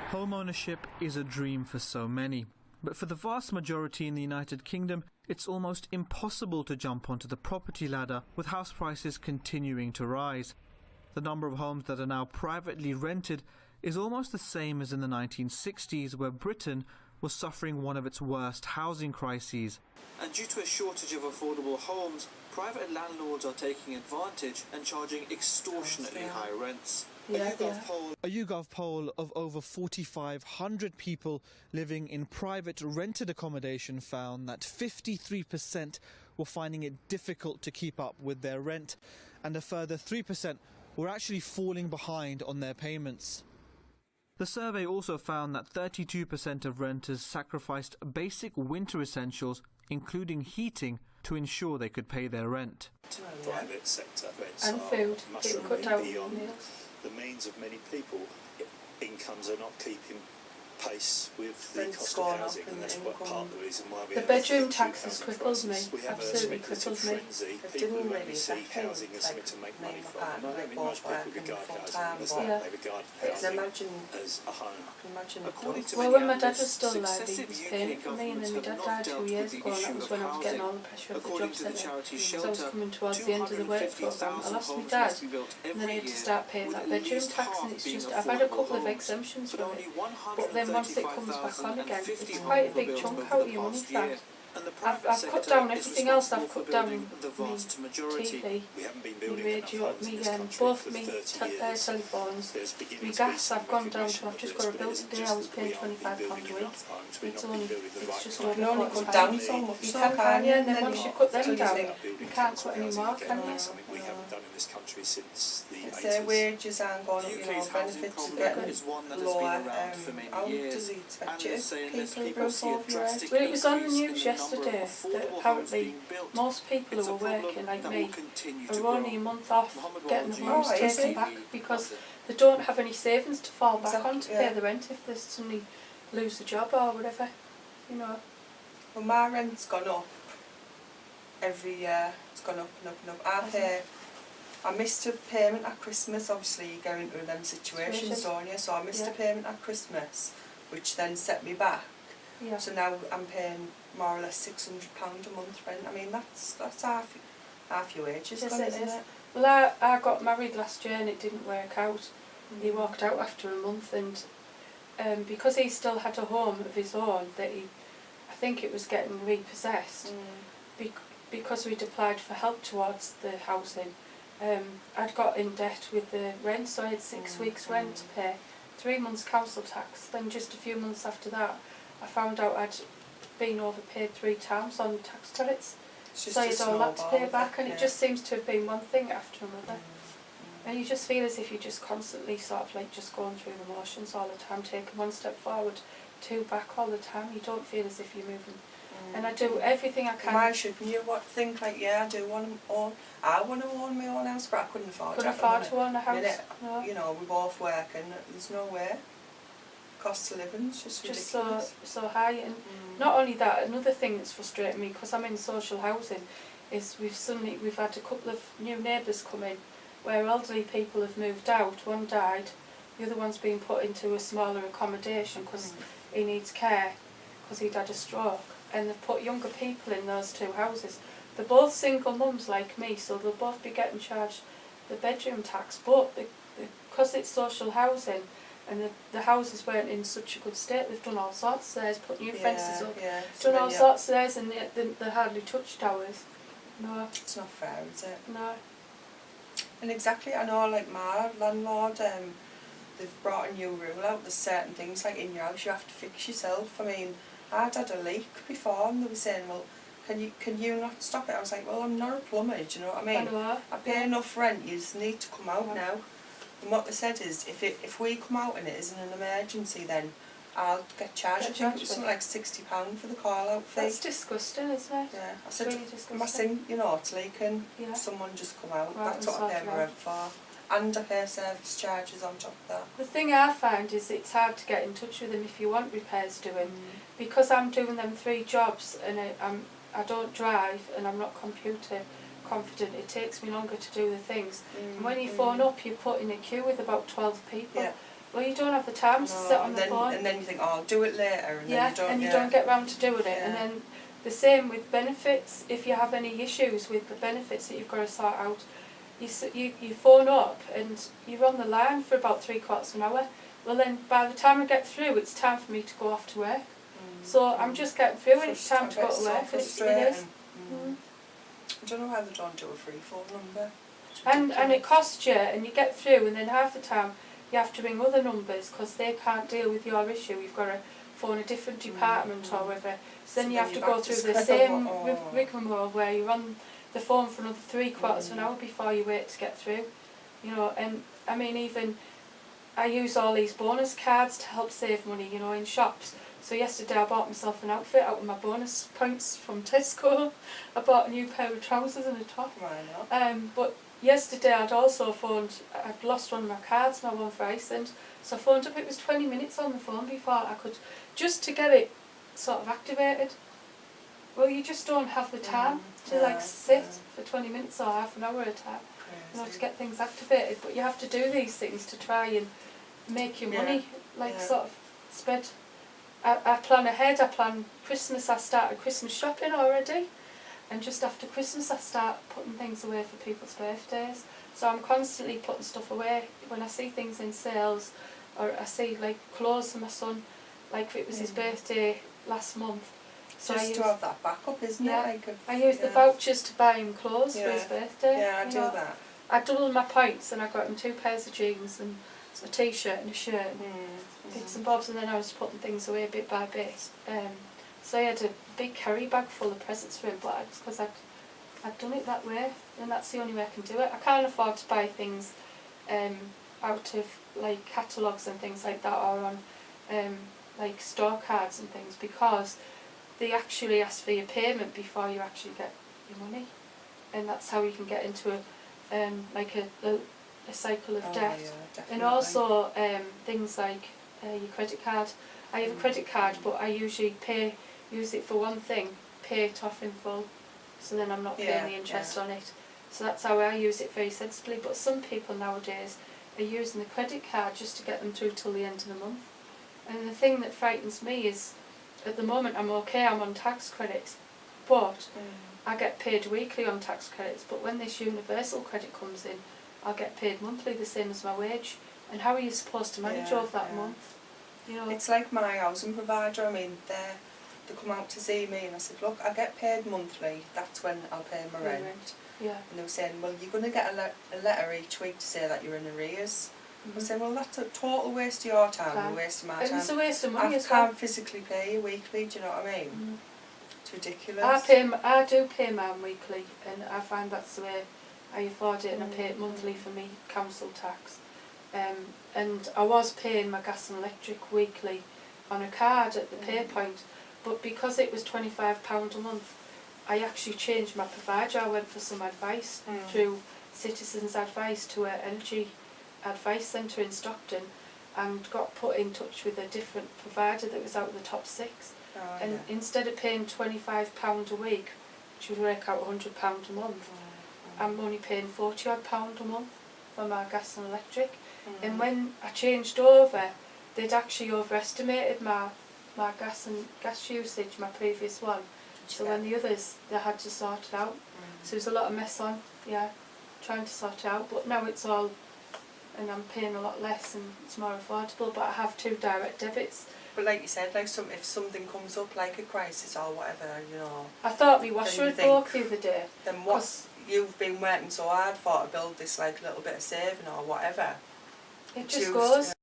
Home ownership is a dream for so many, but for the vast majority in the United Kingdom, it's almost impossible to jump onto the property ladder, with house prices continuing to rise. The number of homes that are now privately rented is almost the same as in the 1960s, where Britain was suffering one of its worst housing crises. And due to a shortage of affordable homes, private landlords are taking advantage and charging extortionately high rents. A YouGov poll of over 4,500 people living in private rented accommodation found that 53% were finding it difficult to keep up with their rent, and a further 3% were actually falling behind on their payments. The survey also found that 32% of renters sacrificed basic winter essentials, including heating, to ensure they could pay their rent. Private sector rents and food, much cut down beyond meals. the means of many people. Incomes are not keeping pace with the cost of housing, and that's part of the reason why we the have bedroom tax has crippled me, we have absolutely a crippled me. People who only see housing as something to make money from, and I don't think most people regard housing as that. They regard housing as a home. Well, when my dad was still alive, he was paying it for me, and then my dad died 2 years ago, and that was when I was getting all the pressure of the job centre. So I was coming towards the end of the work programme. I lost my dad, and then I had to start paying that bedroom tax, and it's just, I've had a couple of exemptions from it, but then once it comes back on again, it's quite a big chunk out of your money back. I've cut down everything else. I've cut down me TV, me radio, both me telephones, me gas. I've gone down to, I've just got a bill today. I was paying £25 a week. It's just over. You can only cut down so much. You can, yeah, and then once you cut them down, you can't cut any more, can you? We haven't done in this country since the 80s. Their wages aren't going up, you know, benefits are getting lower. How does it affect you? People broke over your head. Well, it was on the news yesterday that apparently most people who are working like me are only a month off getting the homes taken back because they don't have any savings to fall back on to pay the rent if they suddenly lose the job or whatever, you know. Well, my rent's gone up every year. It's gone up and up and up. I missed a payment at Christmas. Obviously you go into them situations, don't you? So I missed a payment at Christmas, which then set me back. Yeah. So now I'm paying more or less £600 a month rent. I mean, that's half your wages, Yes, isn't it? Well, I got married last year and it didn't work out. He walked out after a month, and because he still had a home of his own, that I think it was getting repossessed, because we'd applied for help towards the housing. I'd got in debt with the rent, so I had 6 weeks rent to pay, 3 months council tax. Then just a few months after that, I found out I'd been overpaid 3 times on tax credits. So I had all that to pay back, and it just seems to have been one thing after another. And you just feel as if you're just constantly sort of like just going through the motions all the time, taking 1 step forward, 2 back all the time. You don't feel as if you're moving. And I do everything I can. Why shouldn't you think like, yeah, I do want to own, I want to own my own house, but I couldn't afford to own a house. No. You know, we both work and there's no way. Cost of living is just ridiculous. so high, and not only that, another thing that's frustrating me, because I'm in social housing, is we've had a couple of new neighbours come in where elderly people have moved out. One died, the other one's been put into a smaller accommodation because he needs care because he'd had a stroke, and they've put younger people in those 2 houses. They're both single mums like me, so they'll both be getting charged the bedroom tax, but because it's social housing and the houses weren't in such a good state, they've done all sorts of theirs, put new fences up, done all sorts of theirs, and they hardly touched ours. No. It's not fair, is it? No. And exactly, I know, like my landlord, they've brought a new rule out. There's certain things like in your house you have to fix yourself. I mean, I'd had a leak before, and they were saying, well, can you not stop it? I was like, well, I'm not a plumber, do you know what I mean? I pay enough rent, you just need to come out now. And what they said is, if we come out and it isn't an emergency, then I'll get charged. I think it was something like £60 for the call-out fee. That's disgusting, isn't it? Yeah. I said, really disgusting. My thing, you know, it's leaking. Someone just come out. That's what I pay my rent for. And I pay service charges on top of that. The thing I find is it's hard to get in touch with them if you want repairs doing. Because I'm doing them 3 jobs and I don't drive and I'm not computer confident, it takes me longer to do the things. And when you phone up, you put in a queue with about 12 people. Well, you don't have the time to sit on the phone. And then you think, oh, I'll do it later, and then you don't get round to doing it. And then the same with benefits. If you have any issues with the benefits that you've got to sort out, you phone up and you're on the line for about 3/4 of an hour. Well, then by the time I get through, it's time for me to go off to work. So I'm just getting through, and it's time to go to work. And it is. I don't know how they don't do a free phone number. And it costs you, and you get through, and then half the time you have to ring other numbers because they can't deal with your issue. You've got to phone a different department or whatever. So then you have to go through the same rigmarole where you're on the phone for another 3/4 of an hour before you wait to get through. You know, and I mean, even I use all these bonus cards to help save money, you know, in shops. So yesterday I bought myself an outfit out of my bonus points from Tesco. I bought a new pair of trousers and a top. But yesterday I'd also phoned, I'd lost one of my cards, my one for Iceland. So I phoned up, it was 20 minutes on the phone before I could, just to get it sort of activated. Well, you just don't have the time to sit for 20 minutes or half an hour at a time, you know, to get things activated. But you have to do these things to try and make your money, sort of spread. I plan ahead, I plan Christmas, I started Christmas shopping already, and just after Christmas I start putting things away for people's birthdays. So I'm constantly putting stuff away when I see things in sales, or I see like clothes for my son, like it was his birthday last month. So just to have that backup, isn't it? Like I use the vouchers to buy him clothes for his birthday. Yeah, I do that. I doubled my points and I got him 2 pairs of jeans and a t-shirt and a shirt and bits and bobs, and then I was putting things away bit by bit. So I had a big carry bag full of presents for him, but it's because I'd done it that way, and that's the only way I can do it. I can't afford to buy things out of like catalogues and things like that, or on like store cards and things, because they actually ask for your payment before you actually get your money, and that's how you can get into a cycle of debt. And also things like your credit card. I have a credit card, but I usually use it for one thing, pay it off in full, so then I'm not paying the interest on it. So that's how I use it, very sensibly. But some people nowadays are using the credit card just to get them through till the end of the month. And the thing that frightens me is, at the moment I'm okay, I'm on tax credits, but I get paid weekly on tax credits. But when this universal credit comes in, I'll get paid monthly, the same as my wage. And how are you supposed to manage over that month? You know, it's like my housing provider. I mean, they come out to see me, and I said, look, I get paid monthly. That's when I'll pay my rent. Yeah. And they were saying, well, you're going to get a letter each week to say that you're in arrears. I said, well, that's a total waste of your time, a waste of my time. It's a waste of money as well. I well. can't physically pay you weekly. Do you know what I mean? It's ridiculous. I do pay mine weekly, and I find that's the way I afford it, and I pay it monthly for me council tax. And I was paying my gas and electric weekly on a card at the pay point, but because it was £25 a month, I actually changed my provider. I went for some advice through Citizens Advice to an energy advice centre in Stockton, and got put in touch with a different provider that was out of the top 6. And instead of paying £25 a week, which would work out £100 a month, I'm only paying £40 a month for my gas and electric. And when I changed over, they'd actually overestimated my gas usage, my previous one. So when the others, they had to sort it out. So there's a lot of mess on, trying to sort it out. But now it's all, and I'm paying a lot less and it's more affordable, but I have 2 direct debits. But like you said, like if something comes up, like a crisis or whatever, you know. I thought my washer had broke the other day. Then what? You've been working so hard for to build this like little bit of saving or whatever. It just goes.